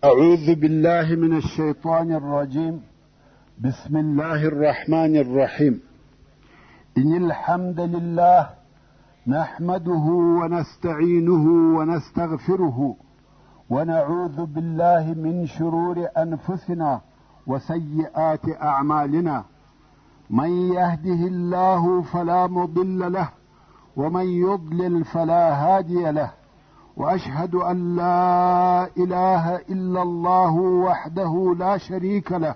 أعوذ بالله من الشيطان الرجيم. بسم الله الرحمن الرحيم. إن الحمد لله نحمده ونستعينه ونستغفره ونعوذ بالله من شرور أنفسنا وسيئات أعمالنا. من يهده الله فلا مضل له ومن يضلل فلا هادي له، وأشهد أن لا إله إلا الله وحده لا شريك له،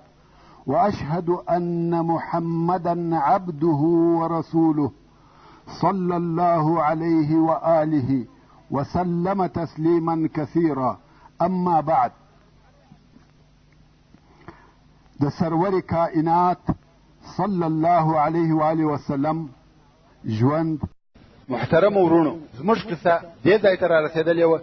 وأشهد أن محمدا عبده ورسوله صلى الله عليه وآله وسلم تسليما كثيرا. أما بعد، د سرور کائنات صلی الله علیه و آله وسلم ژوند. محترم ورونو، زموږ قصه دې ځای ته رارسېدلې وه.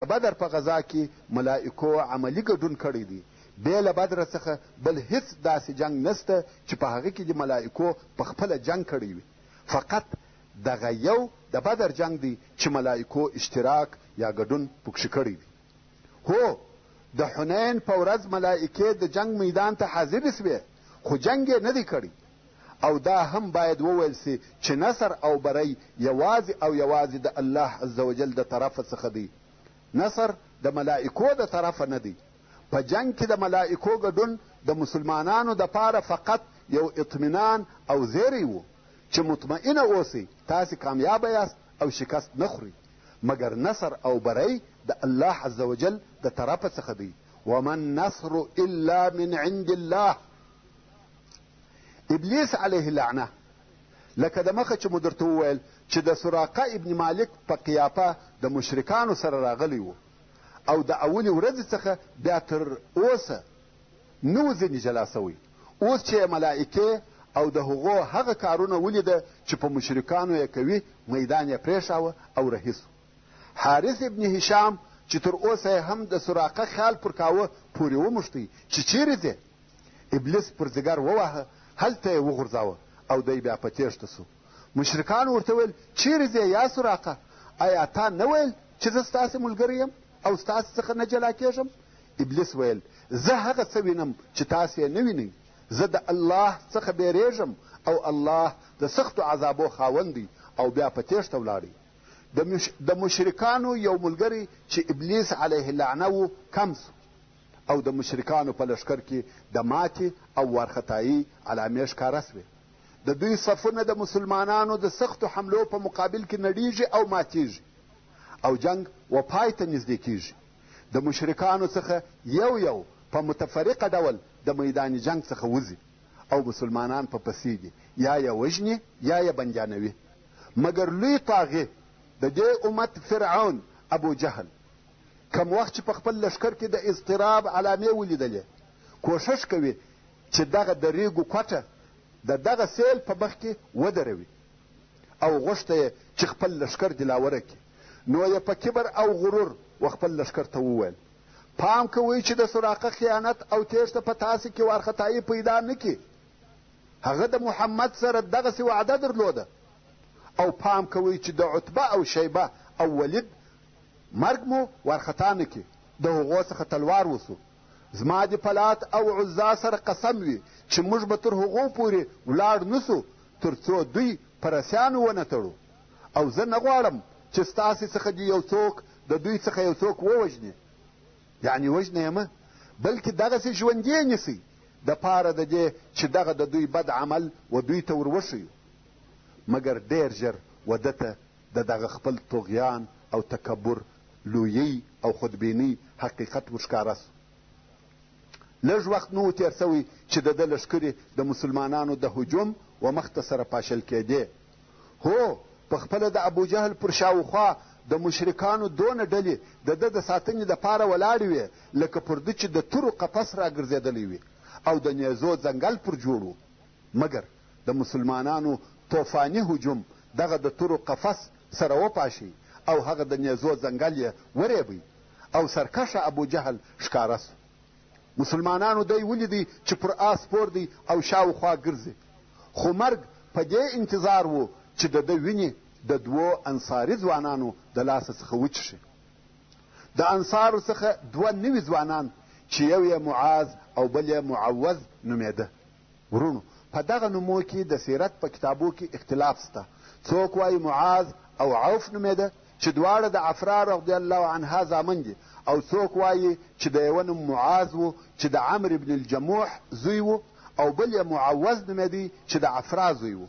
بدر په غزا کې ملائکو عملي ګډون کړی دی. بې له بدر څخه بل هیڅ داسې جنگ نسته چې په هغه کې د ملائکو په خپله جنگ کړی وي. فقط دغه یو د بدر جنگ دی چې ملائکو اشتراک یا ګډون پکښې کړی دی. هو، د حنین په ورځ ملائکې د جنگ میدان ته حاضرې سوې، خو جنگ یې نه دی کړی. او دا هم باید وویل سي چې نصر او بری یوازې او یوازې د الله عز وجل د طرفه څخه دی. نصر د ملائکو د طرفه نه دی. په جنگ کې د ملائکو ګډون د مسلمانانو دپاره فقط یو اطمینان او زیری و چې مطمئنه اوسئ تاسې کامیابه یاست او شکست نه خورئ. مګر نصر او بری د الله عز وجل د طرفه څخه دی. وما النصر الا من عند الله. ابلیس علیه اللعنه، لکه د مخه چې مو درته وویل چې د سراقه ابن مالک په قیافه د مشرکانو سره راغلی و، او د اولې ورځې څخه بیا تر اوسه نه و ځینې جلا سوی. اوس چې ملائکې او د هغو هغه کارونه ولیده چې په مشرکانو یې کوي، میدان یې پرېښاوه او رهي سو. حارث ابن هشام چې تر اوسه هم د سراقه خیال پر کاوه، پورې وموښتی چې چیرې ځې. ابلیس پر ځګر وواهه، هلته یې وغورځاوه او دی بیا په تېښته سو. مشرکانو ورته ویل چیرې ځې یا سراقه؟ آیا تا نه ویل چې زه ستاسې ملګری یم او ستاسې څخه نه جلا کېږم؟ ابلیس ویل زه هغه څه وینم چې تاسې یې نه وینئ. زه د الله څخه بیریږم او الله د سختو عذابو خاوند دی. او بیا په تېښته ولاړی. د مشرکانو یو ملګری چې ابلیس علیه اللعنه و کم سو، او د مشرکانو په لښکر کې د ماتې او وارخطایي علامې ښکاره سوې. د دوی صفونه د مسلمانانو د سختو حملو په مقابل کې نړیږي او ماتیږي، او جنگ و پای ته نږدې کیږي. د مشرکانو څخه یو یو په متفرقه ډول د میدان جنگ څخه وځي، او مسلمانان په پسې دي، یا یې وژني یا یې بندیانوي. مګر لوی طاغې د دې امت فرعون ابو جهل کم وخت چې په خپل لښکر کې د اضطراب علامې ولیدلې، کوښښ کوي چې دغه د ریګو کوټه د دغه سیل په مخ کې ودروي، او غوښته یې چې خپل لښکر دلاوره کړي. نو یې په کبر او غرور و خپل لښکر ته وویل پام کوئ چې د سراقه خیانت او تېښته په تاسې کې وارخطایي پیدا نه کړي. هغه د محمد سره دغسې وعده درلوده. او پام کوئ چې د عتبه او شیبه او ولید مرګ مو وارخطا نه کړي. د هغو څخه تلوار وسو. زما د پلات او عزا سره قسم وي چې موږ به تر هغو پورې ولاړ نسو تر څو دوی په رسیانو ونه تړو. او زه نه غواړم چې ستاسې څخه د یو څوک د دوی څخه یو څوک ووژني، یعنې وژنه یې مه، بلکې دغسې ژوندي یې نیسئ دپاره د دې چې دغه د دوی بد عمل و دوی ته ور وښیو. مګر ډېر ژر و ده ته د دغه خپل طغیان او تکبر، لویی او خودبینی حقیقت ورښکاره سو. لږ وخت نه و تېر سوی چې د ده لښکرې د مسلمانانو د هجوم و مخ ته سره پاشل کېدې. هو، په خپله د ابوجهل پر شاوخوا د مشرکانو دونه ډلې د ده د ساتنې دپاره ولاړې وې لکه پر ده چې د تورو قفس راګرځېدلی وي او د نیزو ځنګل پر جوړ و. مګر د مسلمانانو طوفاني هجوم دغه د تورو قفس سره وپاشي او هغه د نیزو ځنګل یې وریبی او سرکشه ابوجهل ښکاره سو. مسلمانانو دی ولیدی چې پر آس سپور دی او شاوخوا ګرځي، خو مرګ په دې انتظار و چې د ده وینې د دوو انصاري ځوانانو د لاسه څخه وچښي. د انصارو څخه دوه نوي ځوانان چې یو یې معاذ او بل یې معوذ نومېده. ورونو په دغه نومو کې د سیرت په کتابو کې اختلاف شته. څوک وایي معاذ او عوف نومېده چې دواړه د عفرا رضی الله عنها زامن دي، او څوک وایي چې د یوه نوم معاذ و چې د عمرو بن الجموح زوی و، او بل یې معوذ نومېدی چې د عفرا زوی و.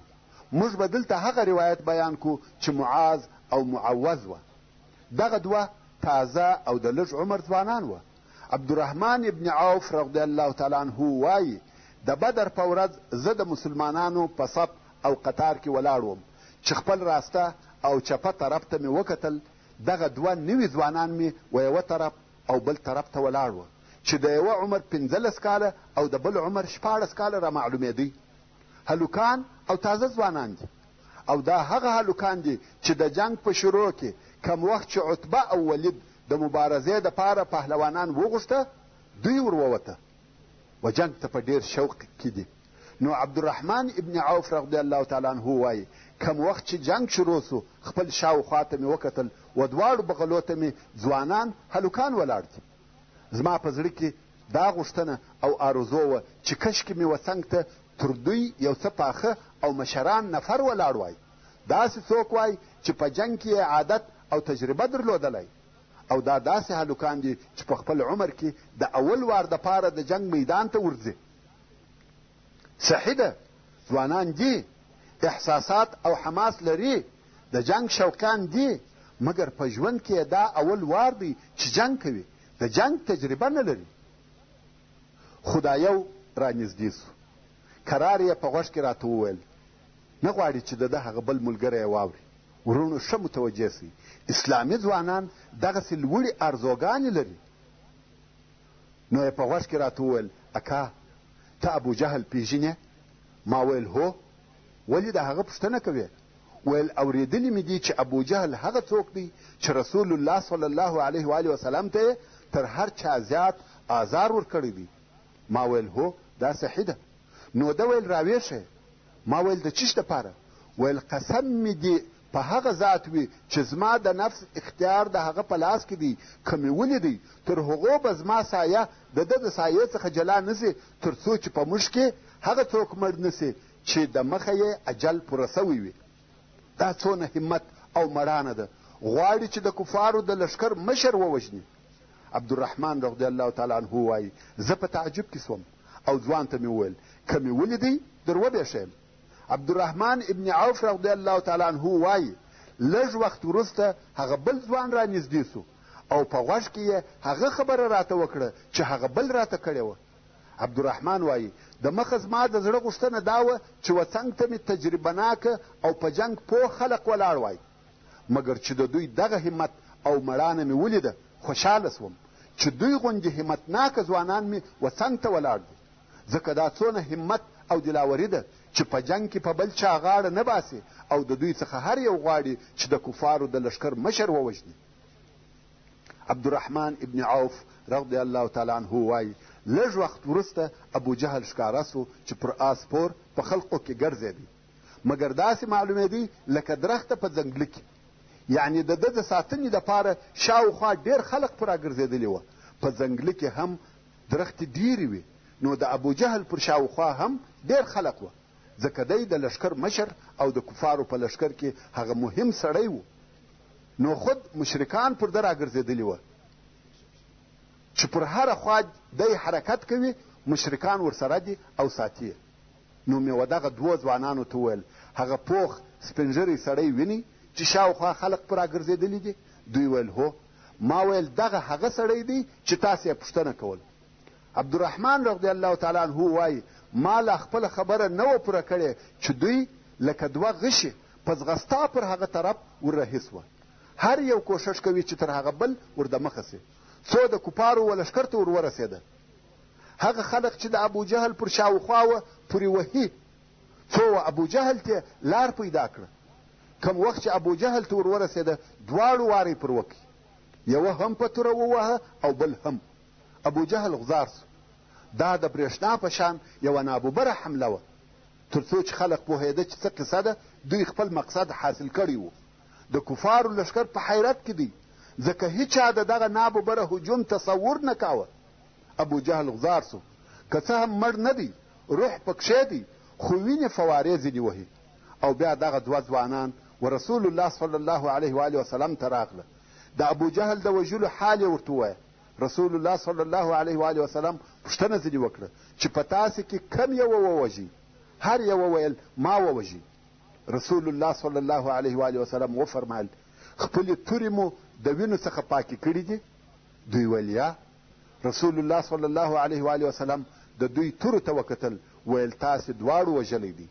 موږ به دلته هغه روایت بیان کو چې معاذ او معوذ و. دغه دوه تازه او د لږ عمر ځوانان و. عبدالرحمن ابن عوف رضی الله تعالی عنه وایي د بدر په ورځ زه د مسلمانانو په صف او قطار کې ولاړ وم چې خپل راسته او چپه طرف ته مې وکتل. دغه دوه نوي ځوانان مې و یوه طرف او بل طرف ته ولاړ وه چې د یوه عمر 15 کاله او د بل عمر 14 کاله را معلومېدی. هلوکان او تازه ځوانان دي، او دا هغه هلوکان دي چې د جنگ په شروع کې کم وخت چې عتبه او ولید د مبارزې دپاره پهلوانان وغوښته دوی ورووته و جنگ ته په ډېر شوق کې دي. نو عبدالرحمن ابن عوف رضی الله تعالی عنه وایي کم وخت چې جنگ شروع سو خپل شاوخوا ته مې وکتل و دواړو بغلو ته مې ځوانان هلوکان ولاړ دي. زما په زړه کې دا غوښتنه او آرزو وه چې کشکې مې وڅنګ ته تر دوی یو څه پاخه او مشران نفر ولاړ وای. داسې څوک وای چې په جنگ کې عادت او تجربه درلودلی، او دا داسې هلوکان دي چې په خپل عمر کې د اول وار دپاره د جنگ میدان ته ورځي. صحیح ده، ځوانان دي، احساسات او حماس لري، د جنگ شوقان دي، مګر په ژوند کې دا اول وار دی چې جنگ کوي، د جنگ تجربه نه لري. خدا یو را نږدې سو، کرار یې په غوږ کې راته وویل نه غواړي چې د ده هغه بل ملګری یې واوري. ورونو ښه متوجه سئ، اسلامي ځوانان دغسې لوړې ارزوګانې لري. نو یې په غوږ کې راته وویل اکا ته ابو جهل پیژنې؟ ما ویل هو. ولې د هغه پوښتنه کوې؟ ویل اورېدلي مې دي چې ابو جهل هغه څوک دی چې رسول الله صلی الله علیه و وسلم ته یې تر هر چا زیات آزار ورکړی دی. ما ویل هو، دا صحیح ده. نو ده ویل راویښه. ما ویل د چیش دپاره؟ ویل قسم مې دي په هغه ذات وي چې زما د نفس اختیار د هغه په لاس کې دی، که مې ولیدی تر هغو به زما سایه د ده د سایې څخه جلا نه سي تر څو چې په موږ کې هغه څوک مړ نه سي چې د مخه یې اجل پوره سوی وي. دا څونه همت او مړانه ده، غواړي چې د کفارو د لښکر مشر ووژني. عبدالرحمن رضی الله تعالی عنه وایي زه په تعجب کې سوم او ځوان ته مې وویل که مې ولیدی در وبېښیم. عبدالرحمن ابن عوف رضی الله تعالی عنه وایي لږ وخت وروسته هغه بل ځوان را نږدې سو او په غوږ کې یې هغه خبره راته وکړه چې هغه بل راته کړې وه. عبدالرحمن وایي د مخه زما د زړه غوښتنه دا وه چې وڅنګ ته مې تجربه ناکه او په جنگ پوه خلق ولاړ وای، مګر چې د دوی دغه همت او مړانه مې ولیده خوشحاله سوم چې دوی غوندې همتناکه ځوانان مې وڅنګ ته ولاړ دي. ځکه دا څونه همت او دلاوري ده چې په جنگ کې په بل چا غاړه نه باسي او د دوی څخه هر یو غواړي چې د کفارو د لښکر مشر ووژني. عبدالرحمن ابن عوف رضی الله تعالی عنه وایي لږ وخت وروسته ابو جهل ښکاره سو چې پر آس سپور په خلقو کې ګرځېدی، مګر داسې معلومېدی لکه درخته په ځنګله کې. یعنې د ده د ساتنې دپاره شاوخوا ډېر خلق پر راګرځېدلي وه. په ځنګله کې هم درختې ډېرې وې، نو د ابو جهل پر شاوخوا هم ډېر خلق وه، ځکه دی د لښکر مشر او د کفارو په لښکر کې هغه مهم سړی و. نو خود مشرکان پر ده راګرځېدلي وه چې پر هره خوا دی حرکت کوي، مشرکان ورسره دي او ساتي. نو مې و دغه دوو ځوانانو ته وویل هغه پوخ سپینږیری سړی ویني چې شاوخوا خلق پر راګرځېدلي دي؟ دوی ویل هو. ما ویل دغه هغه سړی دی چې تاسې یې پوښتنه کول. عبدالرحمن رضی الله تعالی عنه وایي ما لا خپله خبره نه وه پوره کړې چې دوی لکه دوه غشي په ځغستا پر هغه طرف وررهي سوه. هر یو کوښښ کوي چې تر هغه بل وردمخه سي، څو د کفارو و لښکر ته ورورسېده. هغه خلق چې د ابو جهل پر شاوخوا وه پورې وهي، څو ابو جهل ته لار پیدا کړه. کم وخت چې ابو جهل ته ورورسېده دواړو وارې پر وکړي، یوه هم په توره ووهه او بل هم. ابو جهل غزار سو. دا د برېښنا په شان یوه نابوبره حمله وه. تر څو چې خلق پوهېده چې څه قصه ده، دوی خپل مقصد حاصل کړی و. د کفارو لښکر په حیرت کې دی، ځکه هیچا د دغه نابوبره هجوم تصور نه کاوه. ابو جهل غزار سو که څه هم مړ نه دی روح پکښې دی خو وینې فوارې ځینې وهي او بیا دغه دوه ځوانان و رسول الله صلی الله علیه و آله وسلم ته راغله د ابو جهل د وژلو حال یې ورته ووایه رسول الله صلی الله علیه و آله وسلم پوښتنه ځینې وکړه چې په تاسې کې کم یوه ووژي هر یوه ویل ما ووژي رسول الله صلی الله علیه و آله وسلم وفرمایل خپلې تورې مو د وینو څخه پاکې کړي دي دوی ویل یا رسول الله صلی الله علیه و آله وسلم د دوی تورو ته وکتل ویل تاسې دواړو وژلی دي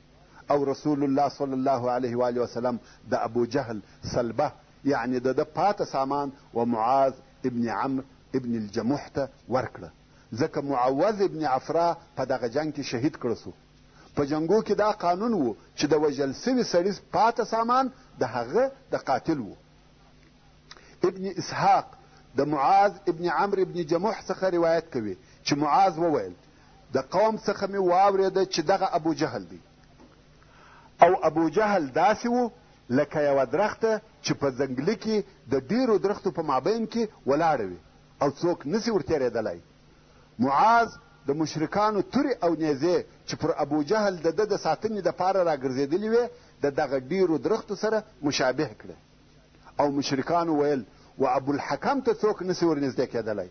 او رسول الله صلی الله علیه و آله وسلم د ابو جهل سلبه یعنی د ده پاته سامان و معاذ ابن عمرو ابن الجموح ته ورکړه ځکه معوذ ابن عفرا په دغه جنګ کې شهید کړه سو په جنګو کې دا قانون و چې د وژل سوي سړي پاته سامان د هغه د قاتل و ابن اسحاق د معاذ ابن عمرو ابن جموح څخه روایت کوي چې معاذ وویل د قوم څخه مې واورېده چې دغه ابو جهل دی او ابو جهل داسې و لکه یوه درخته چې په ځنګله کې د ډیرو درختو په مابین کې ولاړه وي او څوک نسي ورتېرېدلی معاذ د مشرکانو تورې او نیزې چې پر ابو جهل د ده د ساتنې دپاره راګرځېدلې وې د دغه ډیرو درختو سره مشابه کړه او مشرکانو ویل و ابوالحکم ته څوک نسي ورنږدې کېدلی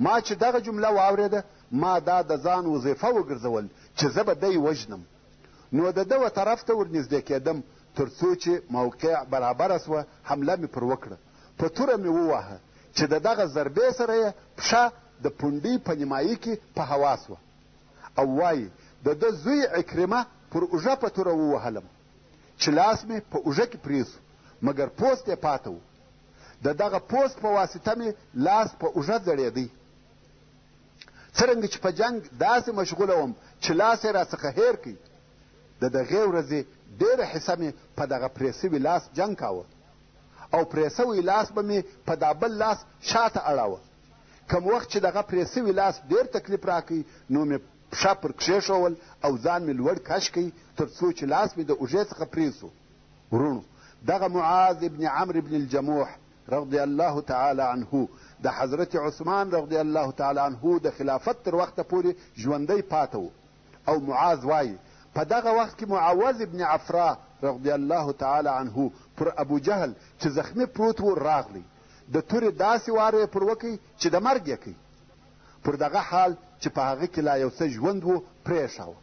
ما چې دغه جمله واورېده ما دا د ځان وظیفه وګرځول چې زه به دی وژنم نو د ده و طرف ته ورنږدې کېدم تر څو چې موقع برابره سوه حمله مې پر وکړه په توره مې وواهه چې د دغه ضربې سره یې پښه د پونډۍ په نیمایي کې په هوا سوه او وایي د ده زوی عکرمه پر اوږه په توره ووهلم چې لاس مې په اوږه کې پرې سو مګر پوست یې پاته و د دغه پوست په واسطه مې لاس په اوږه ځړېدی څرنګه چې په جنګ داسې مشغوله وم چې لاس یې راڅخه هیر کړي د دغې ورځې ډېره حصه مې په دغه پرې سوي لاس جنګ کاوه او پرې سوی لاس به مې په دا بل لاس شاته اړاوه کم وخت چې دغه پرې سوي لاس ډېر تکلیف راکوي نو مې پښه پر کښېښول او ځان مې لوړ کش کوي تر څو چې لاس مې د اوږې څخه پرې سو ورونو دغه معاذ ابن عمرو ابن الجموح رضی الله تعالی عنه د حضرت عثمان رضی الله تعالی عنه د خلافت تر وخته پورې ژوندی پاته و او معاذ وایي په دغه وخت کې معوذ ابن عفرا رضی الله تعالی عنه پر ابو جهل چې زخمی پروت و راغلی د تورې داسې واره پر وکړي چې د مرګ یې کوي پر دغه حال چې په هغه کې لا یو څه ژوند و پرېښاوه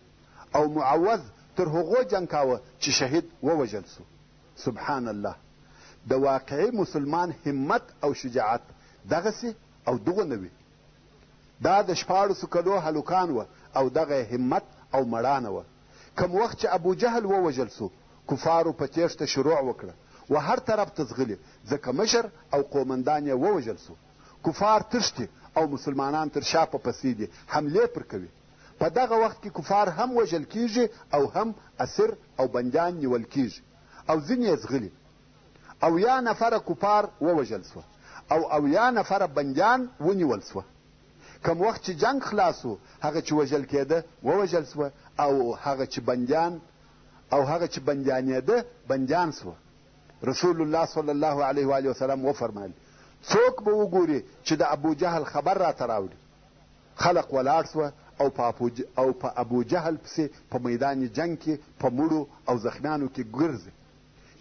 او معوذ تر هغو جنګ کاوه چې شهید ووژل سو سبحان الله د واقعي مسلمان همت او شجاعت دغسې او دغونه وي دا د 14 کلو هلوکان وه او دغه همت او مړانه وه کم وخت چې ابو جهل ووژل سو کفارو په تیښته شروع وکړه و هر طرف ته ځغلي ځکه مشر او قومندان یې ووژل سو کفار تښتي او مسلمانان تر شا په پسې دي حملې پر کوي په دغه وخت کې کفار هم وژل کیږي او هم اسیر او بندیان نیول کیږي او ځینې یې ځغلي اویا نفره کفار ووژل سوه او اویا نفره بندیان ونیول سوه کم وخت چې جنگ خلاصو هغه چې وژل کېده ووژل سوه او هغه چې بندیانېده بندیان سوه رسول الله صلی الله علیه و آله وسلم وفرمایل څوک به وګوري چې د ابو جهل خبر راته راوړي خلق ولاړ سوه او په ابو جهل پسې په میدان جنگ کې په مړو او زخمیانو کې ګرځي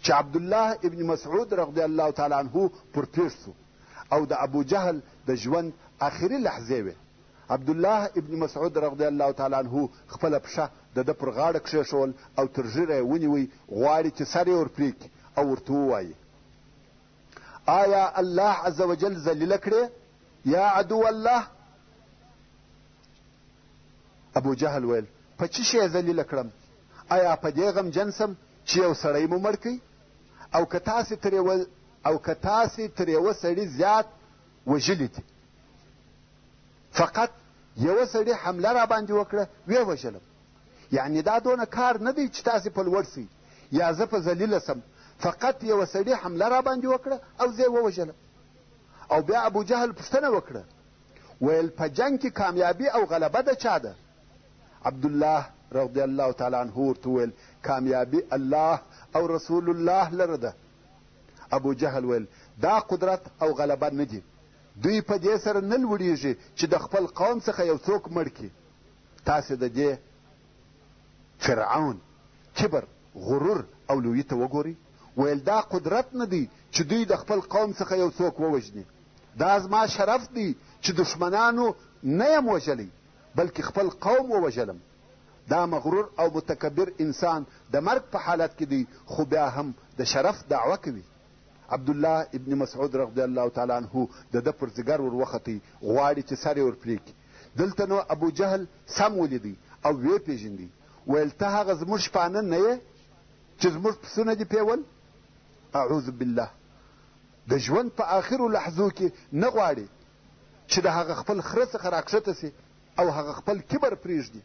چې عبدالله ابن مسعود رضی الله تعالی عنه پر تیر سو او د ابو جهل د ژوند آخري لحظې وې عبدالله ابن مسعود رضی الله تعالی عنه خپله پښه د ده پر غاړه کښېښول او تر ژیره یې ونیوی غواړي چې سر یې ورپرېږدي او ورته ووایي آیا الله عز وجل ذلیله کړې یا عدو الله ابو جهل ویل په څه شی ذلیله کړم آیا په دې غمجن سم چې یو سړی مو مړ کوي او که تاسې تر یوه سړي زیات وژلي دي فقط یوه سړي حمله را باندې وکړه ویې وژلم یعنی دا دونه کار نه دی چې تاسې په لوړ سئ یا زه په ذلیله سم فقط یوه سړي حمله را باندې وکړه او زه یې ووژلم او بیا ابو جهل پوښتنه وکړه ویل په جنګ کې کامیابي او غلبه د چا ده عبدالله رضی الله تعالی عنه ورته ویل کامیابي الله او رسول الله لره ده ابو جهل ویل دا قدرت او غلبه نه دي دوی په دې سره نه لوړېږي چې د خپل قوم څخه یو څوک مړ کړي. تاسې د دې فرعون کبر، غرور او لویي ته وګورئ. ویل دا قدرت نه دی چې دوی د خپل قوم څخه یو څوک ووژني. دا زما شرف دی چې دښمنانو نه یم وژلی بلکې خپل قوم ووژلم. دا مغرور او متکبر انسان د مرګ په حالت کې دی خو بیا هم د شرف دعوه کوي. عبدالله ابن مسعود رضی الله تعالی عنه د ده پر ځګر ور وختي، غواړي چې سر یې ور پرې کړي. دلته نو ابو جهل سم ولیدی او ویې پېژندی. ویل ته هغه زموږ شپانه نه یې چې زموږ پسونه دې پیول؟ اعوذ بالله. د ژوند په آخرو لحظو کې نه غواړي چې د هغه خپل خره څخه راکښته سي او هغه خپل کبر پرېږدي.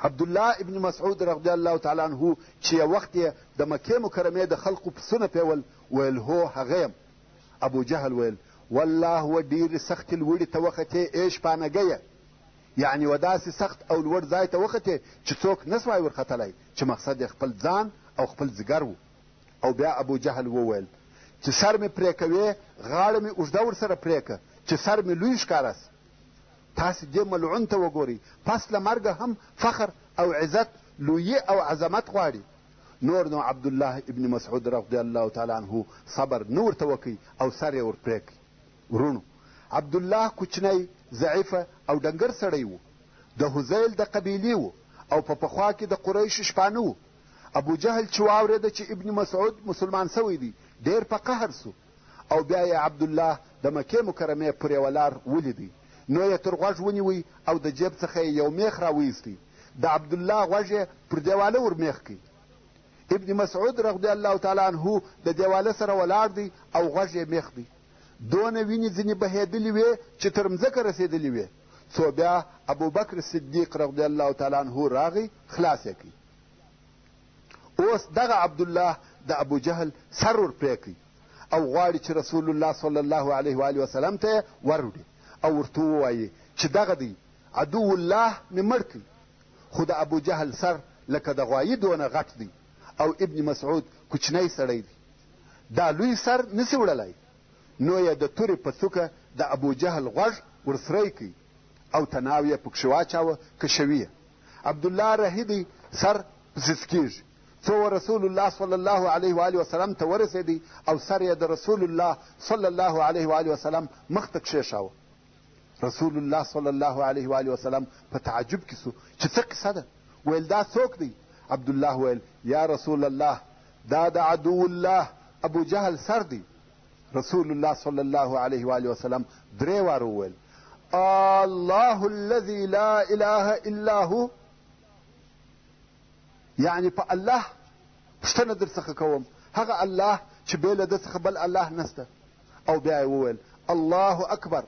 عبدالله ابن مسعود رضی الله تعالی عنه چې یو وخت یې د مکې مکرمې د خلقو پسونه پیول، ویل هو هغه یم. ابو جهل ویل والله و ډېرې سختې لوړې ته وختې ای شپانګیه، یعنې و داسې سخت او لوړ ځای ته وختې چې څوک نه سوای ورختلی، چې مقصد یې خپل ځان او خپل ځګر و. او بیا ابو جهل وویل چې سر مې پرې کوې غاړه مې اوږده ورسره پرې که چې سر مې لوی ښکاره سي. تاسې دې ملعون ته وګورئ، پس له مرګه هم فخر او عزت، لویي او عظمت غواړي. نور نو عبدالله ابن مسعود رضی الله تعالی عنه صبر نه ورته وکړي او سر یې ور پرې کړي. ورونو، عبدالله کوچنی، ضعیفه او ډنګر سړی و. د حذیل د قبیلې و او په پخوا کې د قریشو شپانه و. ابو جهل چې واورېده چې ابن مسعود مسلمان سوی دی ډېر په قهر سو او بیا یې عبدالله د مکې مکرمې پر یوه لار ولیدی. نو یې تر غوږ ونیوی او د جیب څخه یې یو میخ راویستی. د عبدالله غوږ یې پر دیواله ور میخ کړي. ابن مسعود رضی الله تعالی عنه د دیواله سره ولاړ دی او غوږ یې میخ دی. دونه وینې ځینې بهېدلې وې چې تر مځکه رسېدلې وې. څو بیا ابوبکر صدیق رضی الله تعالی عنه راغی، خلاص یې کړي. اوس دغه عبدالله د ابو جهل سر ور پرې کړي او غواړي چې رسول الله صلی الله علیه و آله وسلم ته وروړي او ورته ووایي چې دغه دی عدو الله مې مړ کړي. خو د ابو جهل سر لکه د غوایي دونه غټ دی او ابن مسعود کوچنی سړی دی، دا لوی سر نسي وړلی. نو یې د تورې په څوکه د ابو جهل غوږ ورسری کړي او تناو یې پکښې واچاوه کشوي یې. عبدالله رهي دی، سر پسې کېږي. څو رسول الله صلی الله علیه و آله وسلم ته ورسېدی او سر یې د رسول الله صلی الله علیه و آله وسلم مخ ته کښېښاوه. رسول الله صلی الله علیه و آله وسلم په تعجب کې سو چې څه قصه ده. ویل دا څوک دی؟ عبدالله ویل یا رسول الله دا د عدو الله ابو جهل سر دی. رسول الله صلی الله علیه و آله وسلم درې واره وویل الله الذي لا اله الا هو، یعنی په الله پوښتنه در څخه کوم، هغه الله چې بې له ده څخه بل الله نسته. او بیا یې وویل الله اکبر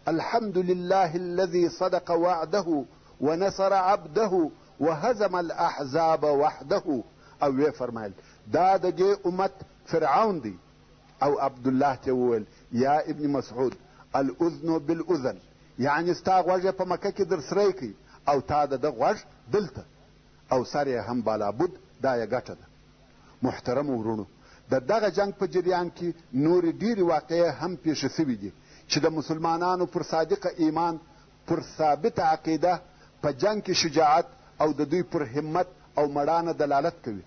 الحمد لله الذي صدق وعده ونصر عبده وهزم الاحزاب وحده. او وی فرمایل دا د دې امت فرعون دی. او عبدالله ته وویل یا ابن مسعود الاذن بالاذن، یعنی ستا غوږ په مکه کې در سری کړي او تا د ده غوږ دلته او سر یې هم بالابود. دا یې ګټه ده. محترمو ورونو، د دغه جنگ په جریان کې نورې ډېرې واقعې هم پیښې سوي دي چې د مسلمانانو پر صادقه ایمان، پر ثابته عقیده، په جنگ کې شجاعت او د دوی پر همت او مړانه دلالت کوي.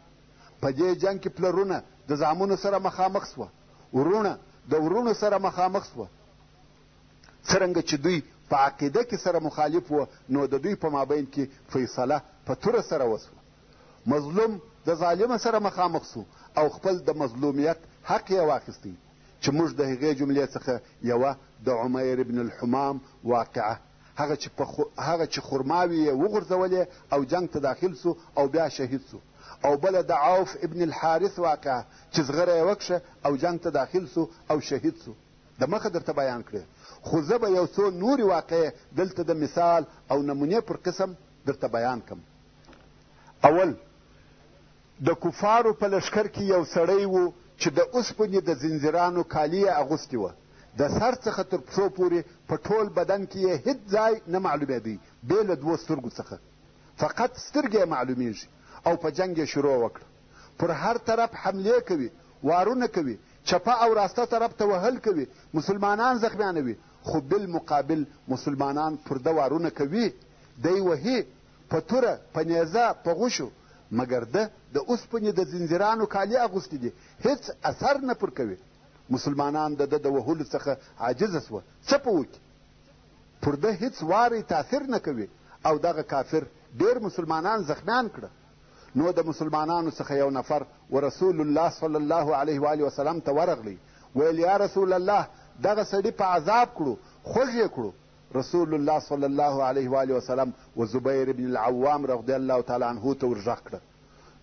په دې جنگ کې پلرونه د زامنو سره مخامخ سوه، ورونه د ورونو سره مخامخ سوه. څرنګه چې دوی په عقیده کې سره مخالف وه، نو د دوی په مابین کې فیصله په توره سره وسوه. مظلوم د ظالمه سره مخامخ سو او خپل د مظلومیت حق یې واخیستی. چې موږ د هغې جملې څخه یوه د عمیر ابن الحمام واقعه، هغه چې خرماوي یې وغورځولې او جنگ ته داخل سو او بیا شهید سو. او بله د عوف ابن الحارث واقعه چې زغره یې وکشه او جنگ ته داخل سو او شهید سو. د مخه درته بیان کړې، خو زه به یو څو نورې واقعې دلته د مثال او نمونې پر قسم درته بیان کم. اول، د کفارو په لښکر کې یو سړی و چې د اوسپنې د زنځیرانو کالي یې اغوستې وه. د سر څخه تر پښو پورې په ټول بدن کې یې هېڅ ځای نه معلومېدی بې له دوو سترګو څخه، فقط سترګې یې معلومیږي. او په جنګ یې شروع وکړه. پر هر طرف حملې کوي، وارونه کوي، چپه او راسته طرف ته وهل کوي، مسلمانان زخمیانوي، خو بالمقابل مسلمانان پرده وارونه کوي، دی وهي په توره، په نیزه، په غوشو، مګر ده د اوسپنې د زنځیرانو کالي اغوستي دي، هیڅ اثر نه پر کوي. مسلمانان د ده د وهلو څخه عاجزه سوه، څه په وکړي؟ پر ده هیڅ واری تاثیر نه کوي او دغه کافر ډېر مسلمانان زخمیان کړه. نو د مسلمانانو څخه یو نفر ورسول الله صلی الله علیه و آله وسلم ته ورغلی، ویل یا رسول الله دغه سړي په عذاب کړو، خوږ یې کړو. رسول الله صلی الله علیه و آله وسلم و زبیر بن العوام رضی الله تعالی عنه ته ورغږ کړه.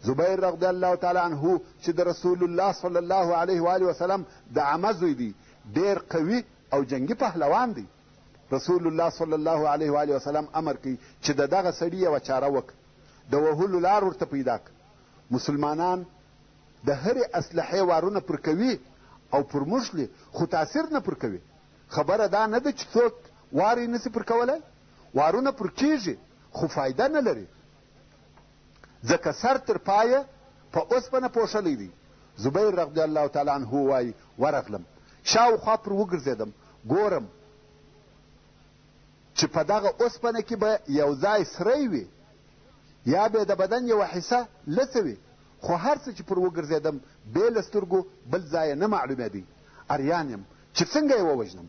زبیر رضی الله تعالی عنه چې د رسول الله صلی الله علیه و آله وسلم د عمه زوی دی، ډېر قوي او جنگي پهلوان دی. رسول الله صلی الله علیه و آله وسلم امر کوي چې د دغه سړي یوه چاره وکړه، د وهلو لار ورته پیدا کړه. مسلمانان د هرې اسلحې وارونه پر کوي او پر موږ خو تاثیر نه پر کوي. خبره دا نه ده چې څوک واری نسی پر کولی، وارونه پر کیږي خو فایده نه لري، ځکه سر تر پایه په اوسپنه پوښلی دی. زبیر رضی الله تعالی عنه وایي ورغلم، شاوخوا پر وګرځېدم، ګورم چې په دغه اوسپنه کې به یو ځای سری وي یا به د بدن یوه حصه لڅه وي، خو هر څه چې پر وګرځېدم بې له سترګو بل ځای نه معلومېدی. اریان یم چې څنګه یې ووژنم.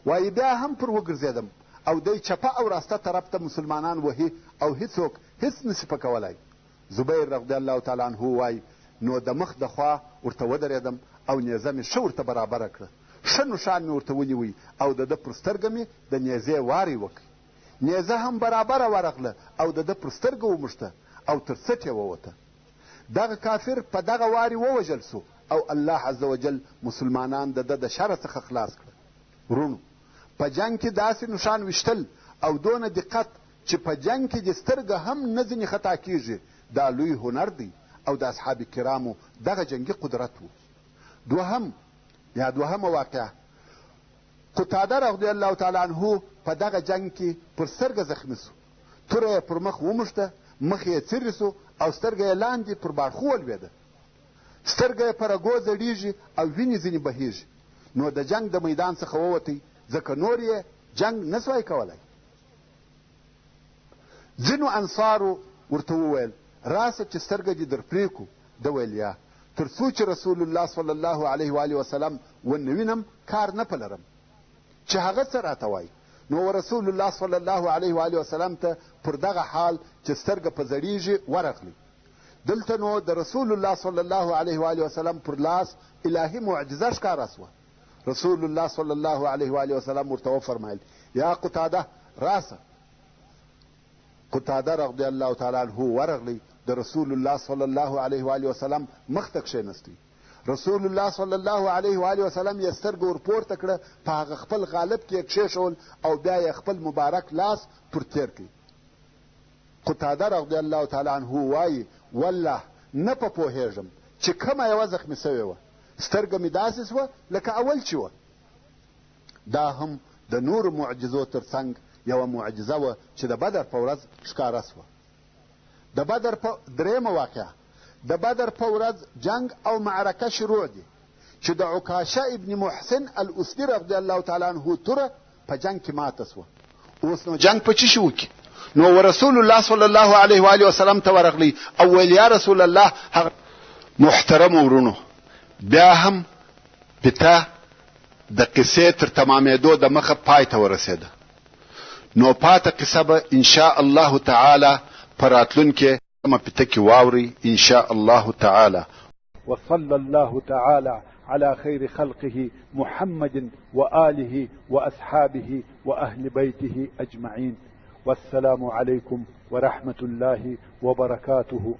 وایي بیا هم پر وګرځېدم او دی چپه او راسته طرف ته مسلمانان وهي او هیڅوک هیڅ نشي پکولی. زبیر رضی الله تعالی عنه وایي نو د مخ د خوا ورته ودرېدم او نیزه مې ښه ورته برابره کړه، ښه نوشان مې ورته ونیوی او د ده پر سترګه مې د نیزې واری وکړ. نیزه هم برابره ورغله او د ده پر سترګه وموښته او تر څټ یې ووته. دغه کافر په دغه واري ووژل سو او الله عز وجل مسلمانان د ده د شر څخه خلاص کړه. ورونو، په جنگ کې داسې نوشان ویشتل او دونه دقت چې په جنگ کې د سترګه هم نه ځینې خطا کیږي، دا لوی هنر دی او د اصحاب کرامو دغه جنگي قدرت و. دوهمه واقعه، قتاده رضی الله تعالی عنه په دغه جنگ کې پر سترګه زخمي سو، توره یې پر مخ وموښته، مخ یې څیرې سو او سترګه یې لاندې پر باړخو ولوېده، سترګه یې په رګو زړیږي او وینې ځینې بهیږي. نو د جنگ د میدان څخه ووتی، ځکه نور یې جنگ نه سوای کولی. ځینو انصارو ورته وویل راسه چې سترګه دې در پرېکو. ده ویل یا تر څو چې رسول الله صلی الله علیه و آله وسلم ونه وینم کار نه پلرم چې هغه څه راته وایي. نو رسول الله صلی الله علیه و آله وسلم ته پر دغه حال چې سترګه په زړیږي ورغلی. دلته نو د رسول الله صلی الله علیه و آله وسلم پر لاس الهي معجزه ښکاره سوه. رسول الله صلی الله علیه و آله وسلم ورته وفرمایل یا قتاده راسه. قتاده رضی الله تعالی عنه ورغلی، د رسول الله صلی الله علیه و آله وسلم مخ ته کښېنستی. رسول الله صلی الله علیه و آله وسلم یې سترګه ورپورته کړه، په هغه خپل غالب کې یې کښېښول او بیا یې خپل مبارک لاس پر تېر کړي. قتاده رضی الله تعالی عنه وایي والله نه په پوهېږم چې کومه یوه زخمي سوې وه، سترګه مې داسې سوه لکه اول چې وه. دا هم د نورو معجزو تر څنګ یوه معجزه وه چې د بدر په ورځ ښکاره سوه. د بدر په درېیمه واقعه، د بدر په ورځ جنگ او معرکه شروع دي چې د عکاشه ابن محسن الاسدي رضی الله تعالی عنه توره په جنگ کې ماته سوه. اوس نو جنگ په څه شي وکړي؟ نو ورسول الله صلی الله علیه و آله وسلم ته ورغلی او ویل یا رسول الله. محترم ورونو، بیا هم پته د قصې تر تمامېدو د مخه پای ته ورسېده. نو پاته قصه به انشاء الله تعالی په راتلونکې پته کې واورئ انشاء الله تعالی. وصلى الله تعالى على خير خلقه محمد وآله وأصحابه وأهل بيته أجمعين. والسلام عليكم ورحمة الله وبركاته.